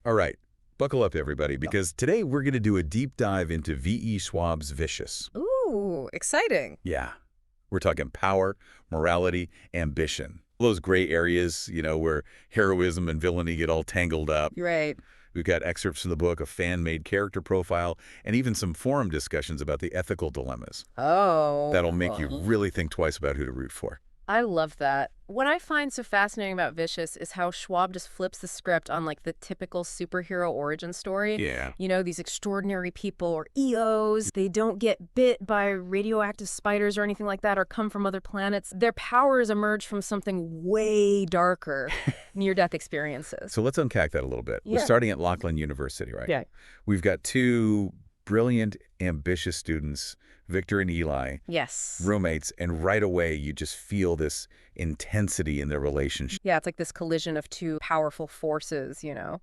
All right, buckle up, everybody, because today we're going to do a deep dive into V.E. Schwab's Vicious. Ooh, exciting. Yeah, we're talking power, morality, ambition. Those gray areas, where heroism and villainy get all tangled up. Right. We've got excerpts from the book, a fan-made character profile, and even some forum discussions about the ethical dilemmas. Oh. That'll make you really think twice about who to root for. I love that. What I find so fascinating about Vicious is how Schwab just flips the script on like the typical superhero origin story. Yeah. You know, these extraordinary people or EOs, they don't get bit by radioactive spiders or anything like that or come from other planets. Their powers emerge from something way darker, near-death experiences. So let's unpack that a little bit. Yeah. We're starting at Laughlin University, right? Yeah. We've got two brilliant, ambitious students, Victor and Eli, Yes. roommates, and right away you just feel this intensity in their relationship. Yeah, it's like this collision of two powerful forces, you know?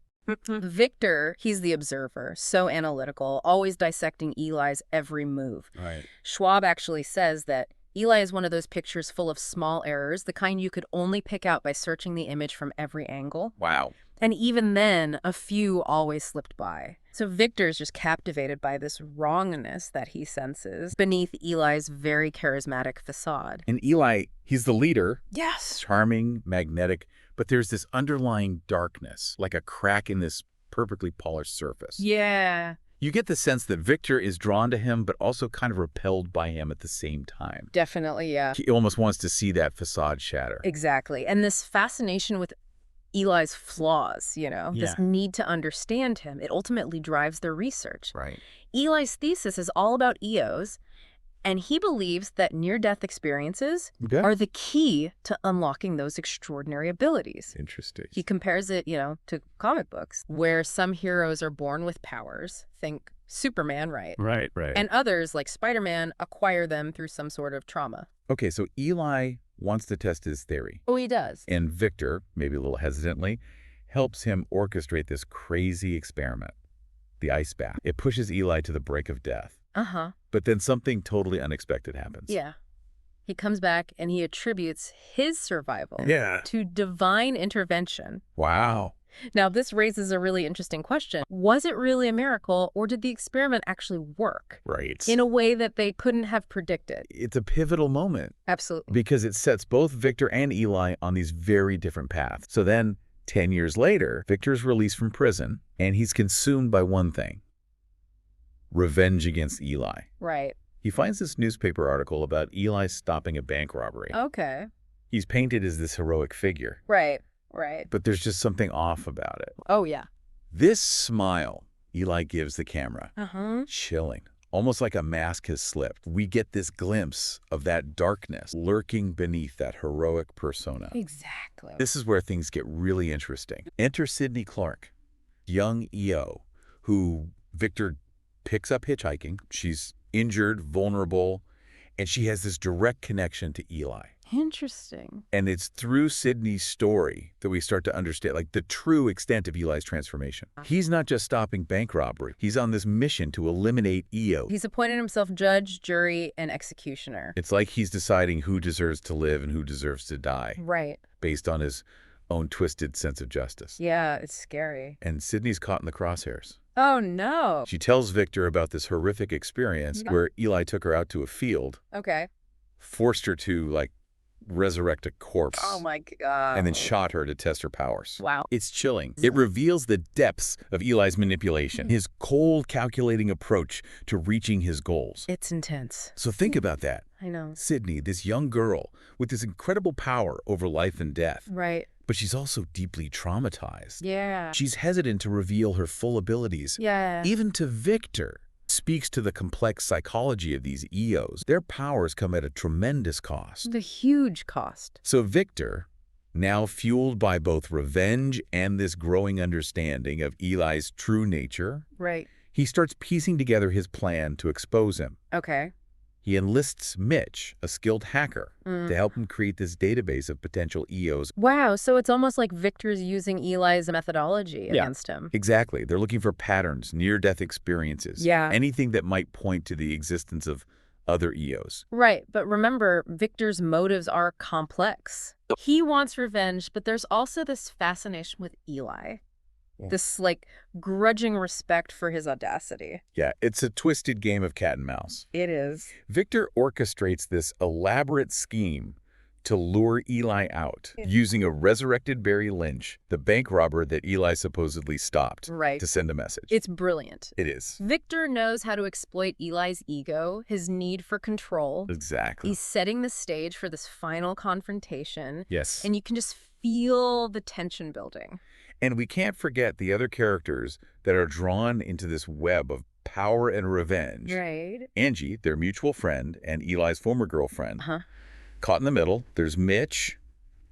Victor, he's the observer, so analytical, always dissecting Eli's every move. Right. Schwab actually says that Eli is one of those pictures full of small errors, the kind you could only pick out by searching the image from every angle. Wow. And even then, a few always slipped by. So Victor's just captivated by this wrongness that he senses beneath Eli's very charismatic facade. And Eli, he's the leader, Yes. charming, magnetic, but there's this underlying darkness, like a crack in this perfectly polished surface. Yeah. You get the sense that Victor is drawn to him, but also kind of repelled by him at the same time. Definitely, yeah. He almost wants to see that facade shatter. Exactly. And this fascination with Eli's flaws, this need to understand him, it ultimately drives their research. Right. Eli's thesis is all about EOs, and he believes that near-death experiences Okay. are the key to unlocking those extraordinary abilities. Interesting. He compares it, to comic books, where some heroes are born with powers, think Superman, right? Right. And others, like Spider-Man, acquire them through some sort of trauma. Okay, so Eli wants to test his theory. Oh, he does. And Victor, maybe a little hesitantly, helps him orchestrate this crazy experiment, the ice bath. It pushes Eli to the brink of death. Uh-huh. But then something totally unexpected happens. Yeah. He comes back and he attributes his survival Yeah. to divine intervention. Wow. Now, this raises a really interesting question. Was it really a miracle, or did the experiment actually work Right. in a way that they couldn't have predicted? It's a pivotal moment Absolutely. because it sets both Victor and Eli on these very different paths. So then, 10 years later, Victor's released from prison, and he's consumed by one thing: revenge against Eli. Right. He finds this newspaper article about Eli stopping a bank robbery. Okay. He's painted as this heroic figure, Right. but there's just something off about it. Oh, yeah. This smile Eli gives the camera, Uh-huh. chilling, almost like a mask has slipped. We get this glimpse of that darkness lurking beneath that heroic persona. Exactly. This is where things get really interesting. Enter Sydney Clark, young EO, who Victor picks up hitchhiking. She's injured, vulnerable, and she has this direct connection to Eli. Interesting. And it's through Sydney's story that we start to understand, like, the true extent of Eli's transformation. He's not just stopping bank robbery. He's on this mission to eliminate EO. He's appointed himself judge, jury, and executioner. It's like he's deciding who deserves to live and who deserves to die Right. based on his own twisted sense of justice. Yeah, it's scary. And Sydney's caught in the crosshairs. Oh, no. She tells Victor about this horrific experience where Eli took her out to a field, Okay. forced her to, like, resurrect a corpse. Oh, my God. And then shot her to test her powers. Wow. It's chilling. It reveals the depths of Eli's manipulation, his cold, calculating approach to reaching his goals. It's intense. So think about that. I know. Sydney, this young girl with this incredible power over life and death, Right. but she's also deeply traumatized. Yeah. She's hesitant to reveal her full abilities, Yeah. even to Victor. Speaks to the complex psychology of these EOs. Their powers come at a tremendous cost. The huge cost. So Victor, now fueled by both revenge and this growing understanding of Eli's true nature, Right. he starts piecing together his plan to expose him. Okay. He enlists Mitch, a skilled hacker, to help him create this database of potential EOs. Wow, so it's almost like Victor's using Eli's methodology against him. Exactly. They're looking for patterns, near-death experiences, Yeah. anything that might point to the existence of other EOs. Right, but remember, Victor's motives are complex. He wants revenge, but there's also this fascination with Eli. This, like, grudging respect for his audacity. Yeah, it's a twisted game of cat and mouse. It is. Victor orchestrates this elaborate scheme to lure Eli out, using a resurrected Barry Lynch, the bank robber that Eli supposedly stopped, Right. to send a message. It's brilliant. It is. Victor knows how to exploit Eli's ego, his need for control. Exactly. He's setting the stage for this final confrontation. Yes. And you can just feel the tension building. And we can't forget the other characters that are drawn into this web of power and revenge. Right. Angie, their mutual friend, and Eli's former girlfriend. Uh-huh. Caught in the middle, there's Mitch,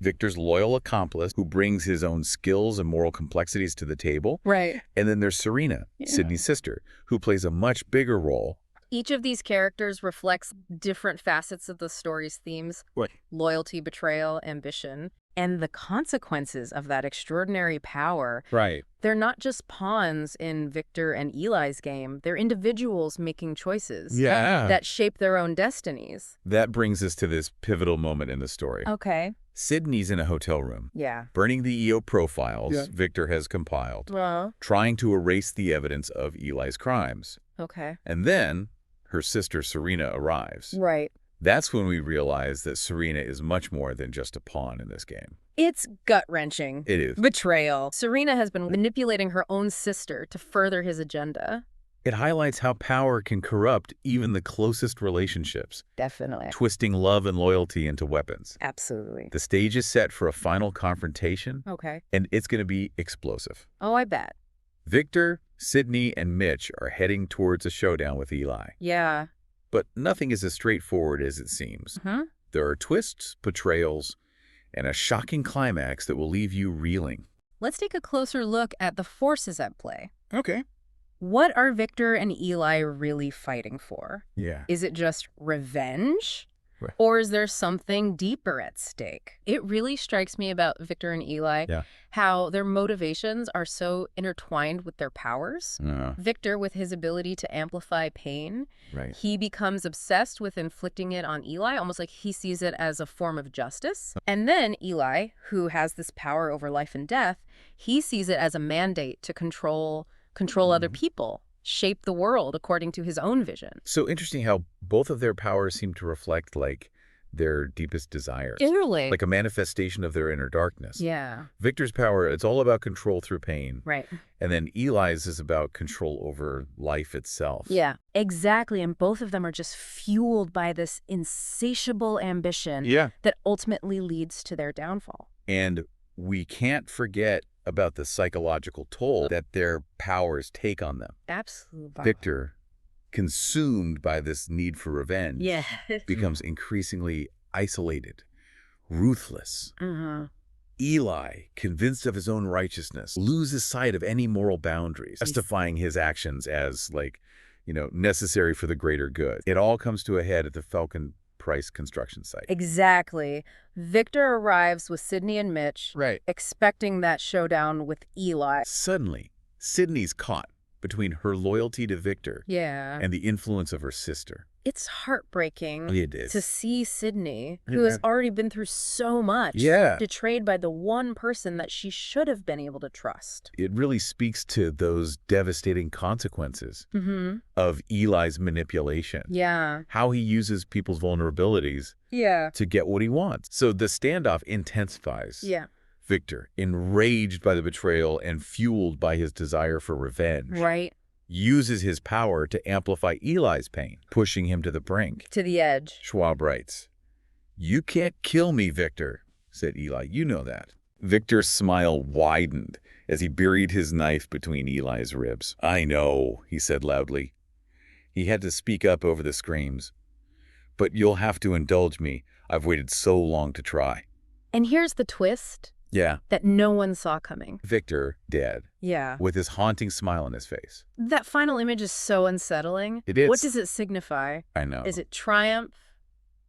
Victor's loyal accomplice, who brings his own skills and moral complexities to the table. Right. And then there's Serena, Sydney's sister, who plays a much bigger role. Each of these characters reflects different facets of the story's themes. Right. Loyalty, betrayal, ambition, and the consequences of that extraordinary power. Right. They're not just pawns in Victor and Eli's game. They're individuals making choices that shape their own destinies. That brings us to this pivotal moment in the story. Okay. Sydney's in a hotel room, Yeah. burning the EO profiles Victor has compiled, Well, trying to erase the evidence of Eli's crimes. okay. And then her sister Serena arrives. Right. That's when we realize that Serena is much more than just a pawn in this game. It's gut-wrenching. It is. Betrayal. Serena has been manipulating her own sister to further his agenda. It highlights how power can corrupt even the closest relationships, Definitely. twisting love and loyalty into weapons. Absolutely. The stage is set for a final confrontation, Okay. and it's going to be explosive. Oh, I bet. Victor, Sydney, and Mitch are heading towards a showdown with Eli. Yeah. But nothing is as straightforward as it seems. There are twists, betrayals, and a shocking climax that will leave you reeling. Let's take a closer look at the forces at play. Okay. What are Victor and Eli really fighting for? Yeah. Is it just revenge? Right. Or is there something deeper at stake? It really strikes me about Victor and Eli, how their motivations are so intertwined with their powers. Victor, with his ability to amplify pain, he becomes obsessed with inflicting it on Eli, almost like he sees it as a form of justice. And then Eli, who has this power over life and death, he sees it as a mandate to control other people, shape the world according to his own vision. So interesting how both of their powers seem to reflect, like, their deepest desires. Literally. Like a manifestation of their inner darkness. Yeah. Victor's power, it's all about control through pain. Right. And then Eli's is about control over life itself. Yeah, exactly. And both of them are just fueled by this insatiable ambition that ultimately leads to their downfall. And we can't forget about the psychological toll that their powers take on them. Absolutely. Victor, consumed by this need for revenge, becomes increasingly isolated, ruthless. Eli, convinced of his own righteousness, loses sight of any moral boundaries, justifying his actions as, like, necessary for the greater good. It all comes to a head at the Falcon Price construction site. Exactly. Victor arrives with Sydney and Mitch, expecting that showdown with Eli. Suddenly, Sydney's caught between her loyalty to Victor and the influence of her sister. It's heartbreaking It is. to see Sydney, who has already been through so much, betrayed by the one person that she should have been able to trust. It really speaks to those devastating consequences of Eli's manipulation. How he uses people's vulnerabilities to get what he wants. So the standoff intensifies. Victor, enraged by the betrayal and fueled by his desire for revenge, uses his power to amplify Eli's pain, pushing him to the brink. To the edge. Schwab writes, "You can't kill me, Victor," said Eli. "You know that." Victor's smile widened as he buried his knife between Eli's ribs. "I know," he said loudly. He had to speak up over the screams. "But you'll have to indulge me. I've waited so long to try." And here's the twist. That no one saw coming. Victor, dead. With his haunting smile on his face. That final image is so unsettling. It is. What does it signify? I know. Is it triumph,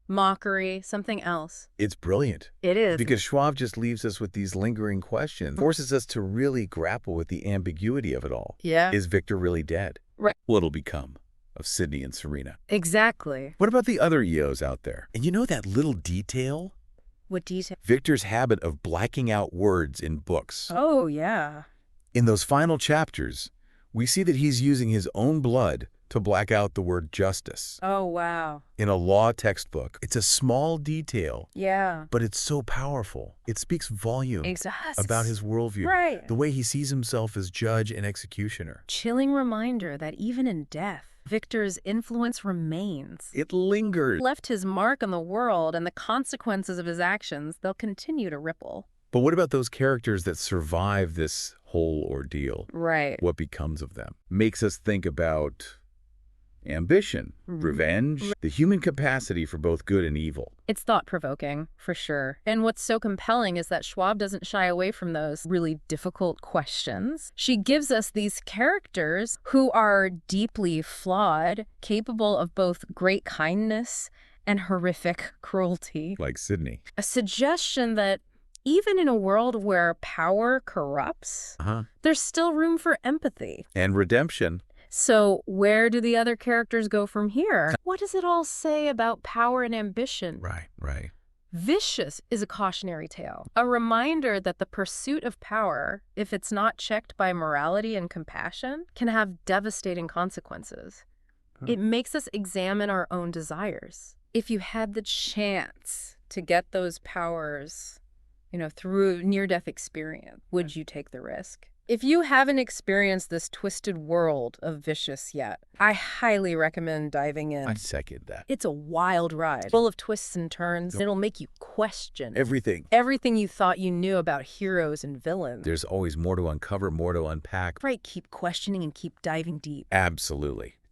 mockery, something else? It's brilliant. It is. Because Schwab just leaves us with these lingering questions, forces us to really grapple with the ambiguity of it all. Is Victor really dead? What'll become of Sydney and Serena? Exactly. What about the other EOs out there? And you know that little detail? What detail? Victor's habit of blacking out words in books. Oh, yeah. In those final chapters, we see that he's using his own blood to black out the word justice. Oh, wow. In a law textbook, it's a small detail, Yeah. but it's so powerful. It speaks volumes Exactly. about his worldview, Right. the way he sees himself as judge and executioner. Chilling reminder that even in death, Victor's influence remains. It lingers. Left his mark on the world, and the consequences of his actions, they'll continue to ripple. But what about those characters that survive this whole ordeal? Right. What becomes of them? Makes us think about ambition, revenge, the human capacity for both good and evil. It's thought-provoking, for sure. And what's so compelling is that Schwab doesn't shy away from those really difficult questions. She gives us these characters who are deeply flawed, capable of both great kindness and horrific cruelty. Like Sydney. A suggestion that even in a world where power corrupts, there's still room for empathy. And redemption. So where do the other characters go from here? What does it all say about power and ambition? Right. Vicious is a cautionary tale, a reminder that the pursuit of power, if it's not checked by morality and compassion, can have devastating consequences. It makes us examine our own desires. If you had the chance to get those powers, through near-death experience, would you take the risk? If you haven't experienced this twisted world of Vicious yet, I highly recommend diving in. I second that. It's a wild ride, full of twists and turns. It'll make you question everything you thought you knew about heroes and villains. There's always more to uncover, more to unpack. Right, keep questioning and keep diving deep. Absolutely.